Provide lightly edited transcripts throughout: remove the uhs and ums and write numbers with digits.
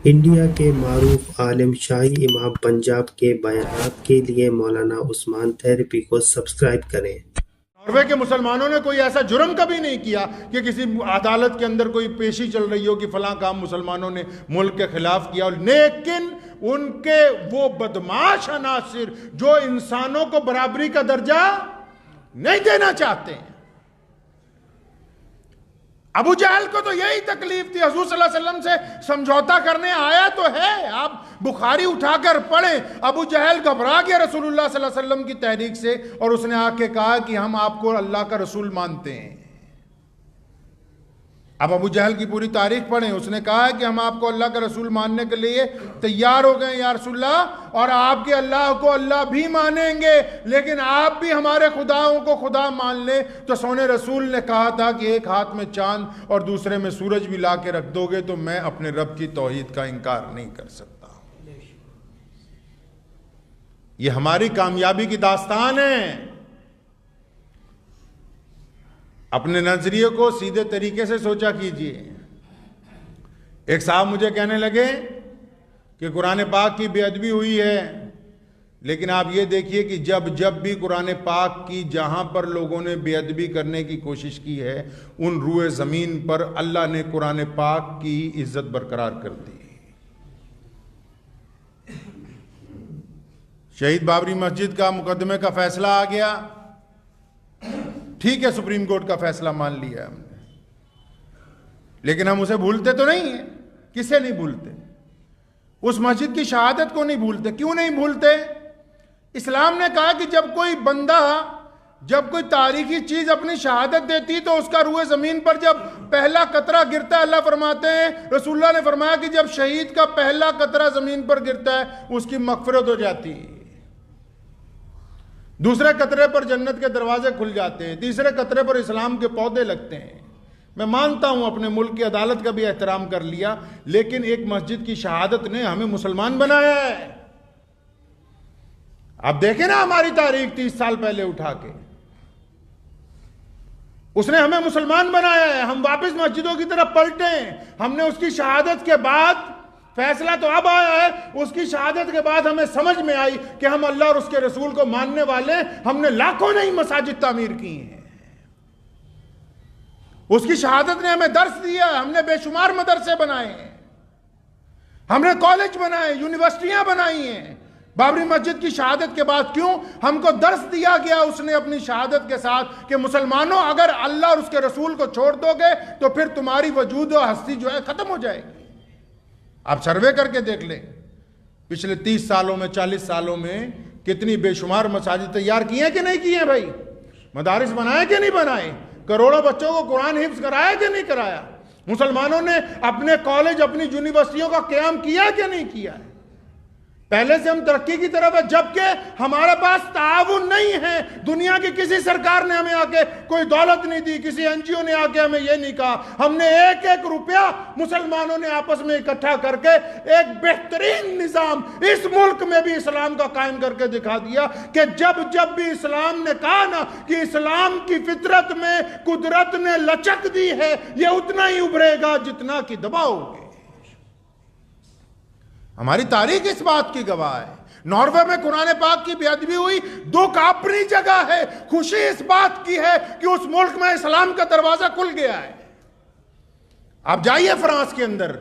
India کے معروف عالم شاہی امام پنجاب کے بیانات کے لیے مولانا عثمان تھیریپی کو سبسکرائب کریں۔ ناروے کے مسلمانوں نے کوئی ایسا جرم کبھی نہیں کیا کہ کسی عدالت کے اندر کوئی پیشی چل رہی ہو کہ فلاں کام مسلمانوں نے ملک کے خلاف کیا، لیکن ان کے وہ بدمعاش عناصر جو انسانوں کو برابری کا درجہ نہیں دینا چاہتے ہیں۔ ابو جہل کو تو یہی تکلیف تھی، حضور صلی اللہ علیہ وسلم سے سمجھوتا کرنے آیا تو ہے، آپ بخاری اٹھا کر پڑھیں، ابو جہل گھبرا گیا رسول اللہ صلی اللہ علیہ وسلم کی تحریک سے، اور اس نے آ کے کہا کہ ہم آپ کو اللہ کا رسول مانتے ہیں۔ اب ابو جہل کی پوری تاریخ پڑھیں، اس نے کہا کہ ہم آپ کو اللہ کا رسول ماننے کے لیے تیار ہو گئے یا رسول اللہ، اور آپ کے اللہ کو اللہ بھی مانیں گے، لیکن آپ بھی ہمارے خداؤں کو خدا مان لیں۔ تو سونے رسول نے کہا تھا کہ ایک ہاتھ میں چاند اور دوسرے میں سورج بھی لا کے رکھ دو گے تو میں اپنے رب کی توحید کا انکار نہیں کر سکتا۔ یہ ہماری کامیابی کی داستان ہے۔ اپنے نظریے کو سیدھے طریقے سے سوچا کیجئے۔ ایک صاحب مجھے کہنے لگے کہ قرآن پاک کی بے ادبی ہوئی ہے، لیکن آپ یہ دیکھیے کہ جب بھی قرآن پاک کی جہاں پر لوگوں نے بے ادبی کرنے کی کوشش کی ہے، ان روئے زمین پر اللہ نے قرآن پاک کی عزت برقرار کر دی۔ شہید بابری مسجد کا مقدمے کا فیصلہ آ گیا، ٹھیک ہے، سپریم کورٹ کا فیصلہ مان لیا ہم نے، لیکن ہم اسے بھولتے تو نہیں ہیں۔ کسے نہیں بھولتے؟ اس مسجد کی شہادت کو نہیں بھولتے۔ کیوں نہیں بھولتے؟ اسلام نے کہا کہ جب کوئی بندہ، جب کوئی تاریخی چیز اپنی شہادت دیتی تو اس کا روئے زمین پر جب پہلا قطرہ گرتا ہے، اللہ فرماتے ہیں، رسول اللہ نے فرمایا کہ جب شہید کا پہلا قطرہ زمین پر گرتا ہے اس کی مغفرت ہو جاتی ہے، دوسرے قطرے پر جنت کے دروازے کھل جاتے ہیں، تیسرے قطرے پر اسلام کے پودے لگتے ہیں۔ میں مانتا ہوں اپنے ملک کی عدالت کا بھی احترام کر لیا، لیکن ایک مسجد کی شہادت نے ہمیں مسلمان بنایا ہے۔ اب دیکھیں نا ہماری تاریخ 30 سال پہلے اٹھا کے، اس نے ہمیں مسلمان بنایا ہے۔ ہم واپس مسجدوں کی طرف پلٹیں۔ ہم نے اس کی شہادت کے بعد، فیصلہ تو اب آیا ہے، اس کی شہادت کے بعد ہمیں سمجھ میں آئی کہ ہم اللہ اور اس کے رسول کو ماننے والے ہیں۔ ہم نے لاکھوں نہیں مساجد تعمیر کی ہیں، اس کی شہادت نے ہمیں درس دیا، ہم نے بے شمار مدرسے بنائے ہیں، ہم نے کالج بنائے، یونیورسٹیاں بنائی ہیں۔ بابری مسجد کی شہادت کے بعد کیوں؟ ہم کو درس دیا گیا اس نے اپنی شہادت کے ساتھ کہ مسلمانوں اگر اللہ اور اس کے رسول کو چھوڑ دو گے تو پھر تمہاری وجود و ہستی جو ہے ختم ہو جائے گی۔ آپ سروے کر کے دیکھ لیں، پچھلے 30 سالوں میں، 40 سالوں میں کتنی بے شمار مساجد تیار کی ہیں کہ نہیں کی ہیں بھائی؟ مدارس بنائے کہ نہیں بنائے؟ کروڑوں بچوں کو قرآن حفظ کرایا کہ نہیں کرایا؟ مسلمانوں نے اپنے کالج، اپنی یونیورسٹیوں کا قیام کیا کہ نہیں کیا ہے؟ پہلے سے ہم ترقی کی طرف ہے، جبکہ ہمارے پاس تعاون نہیں ہے۔ دنیا کی کسی سرکار نے ہمیں آ کے کوئی دولت نہیں دی، کسی این جی او نے آ کے ہمیں یہ نہیں کہا۔ ہم نے ایک ایک روپیہ مسلمانوں نے آپس میں اکٹھا کر کے ایک بہترین نظام اس ملک میں بھی اسلام کا قائم کر کے دکھا دیا کہ جب بھی اسلام نے کہا نا کہ اسلام کی فطرت میں قدرت نے لچک دی ہے، یہ اتنا ہی ابھرے گا جتنا کہ دباؤ گے۔ ہماری تاریخ اس بات کی گواہ ہے۔ ناروے میں قرآن پاک کی بے ادبی ہوئی، دکھ اپنی جگہ ہے، خوشی اس بات کی ہے کہ اس ملک میں اسلام کا دروازہ کھل گیا ہے۔ آپ جائیے فرانس کے اندر،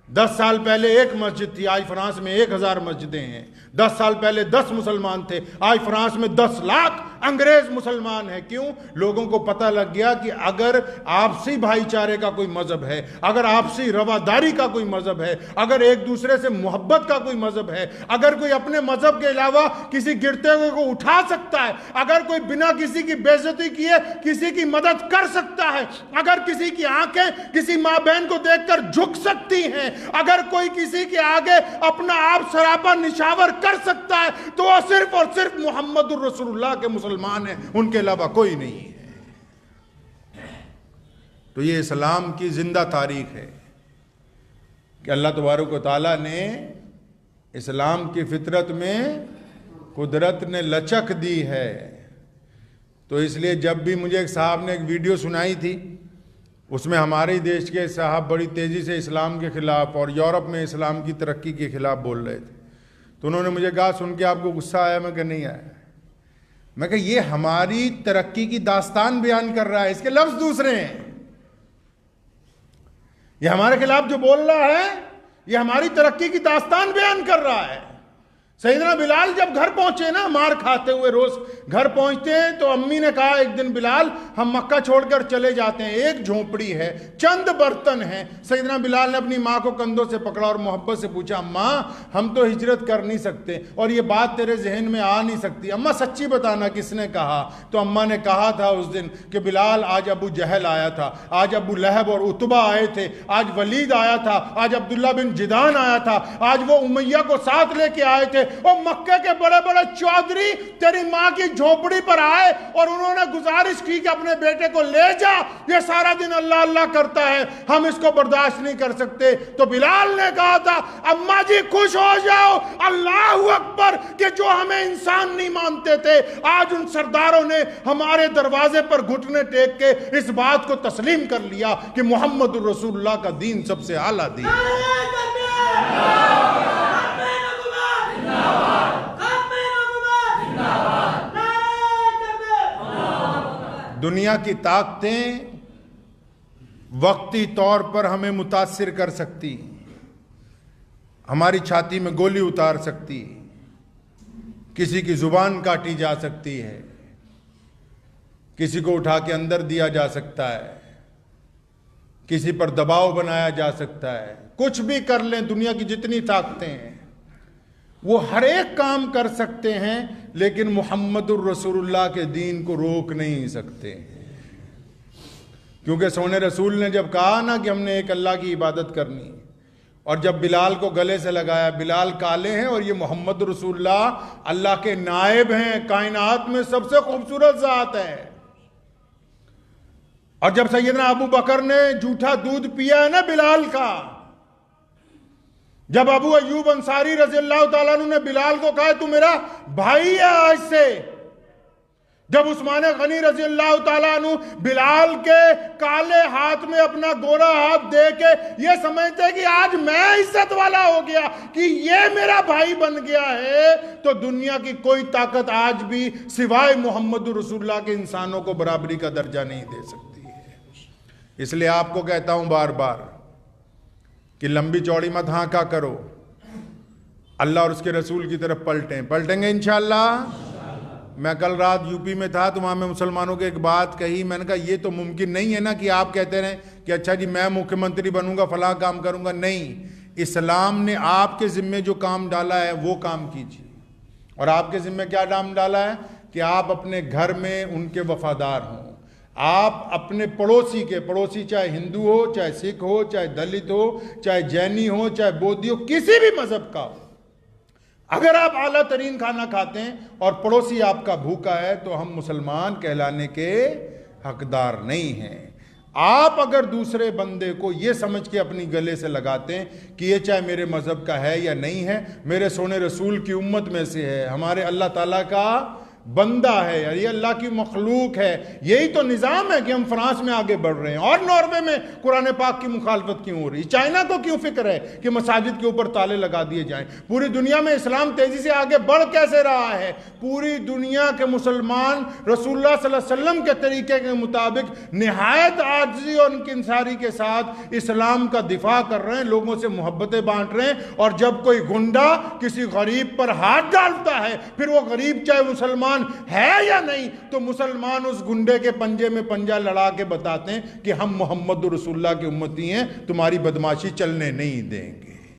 10 سال پہلے ایک مسجد تھی، آج فرانس میں 1000 مسجدیں ہیں۔ 10 سال پہلے 10 مسلمان تھے، آج فرانس میں 10 لاکھ انگریز مسلمان ہیں۔ کیوں؟ لوگوں کو پتہ لگ گیا کہ اگر آپسی بھائی چارے کا کوئی مذہب ہے، اگر آپسی رواداری کا کوئی مذہب ہے، اگر ایک دوسرے سے محبت کا کوئی مذہب ہے، اگر کوئی اپنے مذہب کے علاوہ کسی گرتے ہوئے کو اٹھا سکتا ہے، اگر کوئی بنا کسی کی بے عزتی کیے کسی کی مدد کر سکتا ہے، اگر کسی کی آنکھیں کسی ماں بہن کو دیکھ کر جھک سکتی ہیں، اگر کوئی کسی کے آگے اپنا آپ سراپا نشاور کر سکتا ہے، تو وہ صرف اور صرف محمد الرسول اللہ کے مسلمان ہیں، ان کے علاوہ کوئی نہیں ہے۔ تو یہ اسلام کی زندہ تاریخ ہے کہ اللہ تبارک و تعالیٰ نے اسلام کی فطرت میں قدرت نے لچک دی ہے۔ تو اس لیے جب بھی مجھے ایک صاحب نے ایک ویڈیو سنائی تھی، اس میں ہمارے دیش کے صاحب بڑی تیزی سے اسلام کے خلاف اور یورپ میں اسلام کی ترقی کے خلاف بول رہے تھے. تو انہوں نے مجھے کہا سن کے آپ کو غصہ آیا؟ میں کہ نہیں آیا. میں کہ یہ ہماری ترقی کی داستان بیان کر رہا ہے, اس کے لفظ دوسرے ہیں. یہ ہمارے خلاف جو بول رہا ہے یہ ہماری ترقی کی داستان بیان کر رہا ہے. سیدنا بلال جب گھر پہنچے نا, مار کھاتے ہوئے روز گھر پہنچتے ہیں, تو امی نے کہا ایک دن بلال ہم مکہ چھوڑ کر چلے جاتے ہیں, ایک جھونپڑی ہے, چند برتن ہیں. سیدنا بلال نے اپنی ماں کو کندھوں سے پکڑا اور محبت سے پوچھا اماں ہم تو ہجرت کر نہیں سکتے اور یہ بات تیرے ذہن میں آ نہیں سکتی, اماں سچی بتانا کس نے کہا؟ تو اماں نے کہا تھا اس دن کہ بلال آج ابو جہل آیا تھا, آج ابو لہب اور عتبہ آئے تھے, آج ولید آیا تھا, آج عبداللہ بن جدان آیا تھا, آج وہ امیہ کو ساتھ لے کے آئے تھے, اور مکہ کے بڑے بڑے چودھری تیری ماں کی جھونپڑی پر آئے اور انہوں نے گزارش کی کہ اپنے بیٹے کو لے جا, یہ سارا دن اللہ اللہ کرتا ہے, ہم اس کو برداشت نہیں کر سکتے. تو بلال نے کہا تھا اماں جی خوش ہو جاؤ, اللہ اکبر, کہ جو ہمیں انسان نہیں مانتے تھے آج ان سرداروں نے ہمارے دروازے پر گھٹنے ٹیک کے اس بات کو تسلیم کر لیا کہ محمد الرسول اللہ کا دین سب سے اعلیٰ دین. دنیا کی طاقتیں وقتی طور پر ہمیں متاثر کر سکتی, ہماری چھاتی میں گولی اتار سکتی, کسی کی زبان کاٹی جا سکتی ہے, کسی کو اٹھا کے اندر دیا جا سکتا ہے, کسی پر دباؤ بنایا جا سکتا ہے, کچھ بھی کر لیں. دنیا کی جتنی طاقتیں ہیں وہ ہر ایک کام کر سکتے ہیں, لیکن محمد الرسول اللہ کے دین کو روک نہیں سکتے. کیونکہ سونے رسول نے جب کہا نا کہ ہم نے ایک اللہ کی عبادت کرنی, اور جب بلال کو گلے سے لگایا, بلال کالے ہیں اور یہ محمد رسول اللہ اللہ کے نائب ہیں, کائنات میں سب سے خوبصورت ذات ہے. اور جب سیدنا ابو بکر نے جھوٹا دودھ پیا ہے نا بلال کا, جب ابو ایوب انصاری رضی اللہ تعالیٰ عنہ نے بلال کو کہا تو میرا بھائی ہے آج سے, جب عثمان غنی رضی اللہ تعالیٰ عنہ بلال کے کالے ہاتھ میں اپنا گورا ہاتھ دے کے یہ سمجھتے کہ آج میں عزت والا ہو گیا, کہ یہ میرا بھائی بن گیا ہے, تو دنیا کی کوئی طاقت آج بھی سوائے محمد رسول اللہ کے انسانوں کو برابری کا درجہ نہیں دے سکتی ہے. اس لیے آپ کو کہتا ہوں بار بار کہ لمبی چوڑی مت ہانکا کرو, اللہ اور اس کے رسول کی طرف پلٹیں گے انشاءاللہ. میں کل رات یو پی میں تھا تو وہاں میں مسلمانوں کو ایک بات کہی, میں نے کہا یہ تو ممکن نہیں ہے نا کہ آپ کہتے رہیں کہ اچھا جی میں مکھیہ منتری بنوں گا فلاں کام کروں گا. نہیں, اسلام نے آپ کے ذمے جو کام ڈالا ہے وہ کام کیجیے. اور آپ کے ذمے کیا کام ڈالا ہے کہ آپ اپنے گھر میں ان کے وفادار ہوں, آپ اپنے پڑوسی چاہے ہندو ہو, چاہے سکھ ہو, چاہے دلت ہو, چاہے جینی ہو, چاہے بودھی ہو, کسی بھی مذہب کا ہو, اگر آپ اعلیٰ ترین کھانا کھاتے ہیں اور پڑوسی آپ کا بھوکا ہے تو ہم مسلمان کہلانے کے حقدار نہیں ہیں. آپ اگر دوسرے بندے کو یہ سمجھ کے اپنی گلے سے لگاتے ہیں کہ یہ چاہے میرے مذہب کا ہے یا نہیں ہے, میرے سونے رسول کی امت میں سے ہے, ہمارے اللہ تعالیٰ کا بندہ ہے, یار یہ اللہ کی مخلوق ہے, یہی تو نظام ہے کہ ہم فرانس میں آگے بڑھ رہے ہیں اور ناروے میں قرآن پاک کی مخالفت کیوں ہو رہی, چائنا کو کیوں فکر ہے کہ مساجد کے اوپر تالے لگا دیے جائیں. پوری دنیا میں اسلام تیزی سے آگے بڑھ کیسے رہا ہے؟ پوری دنیا کے مسلمان رسول اللہ صلی اللہ علیہ وسلم کے طریقے کے مطابق نہایت عاجزی اور انکساری کے ساتھ اسلام کا دفاع کر رہے ہیں, لوگوں سے محبتیں بانٹ رہے ہیں. اور جب کوئی گنڈا کسی غریب پر ہاتھ ڈالتا ہے, پھر وہ غریب چاہے مسلمان ہے یا نہیں, تو مسلمان اس گنڈے کے پنجے میں پنجہ لڑا کے بتاتے ہیں کہ ہم محمد رسول اللہ کی امتی ہیں, تمہاری بدماشی چلنے نہیں دیں گے.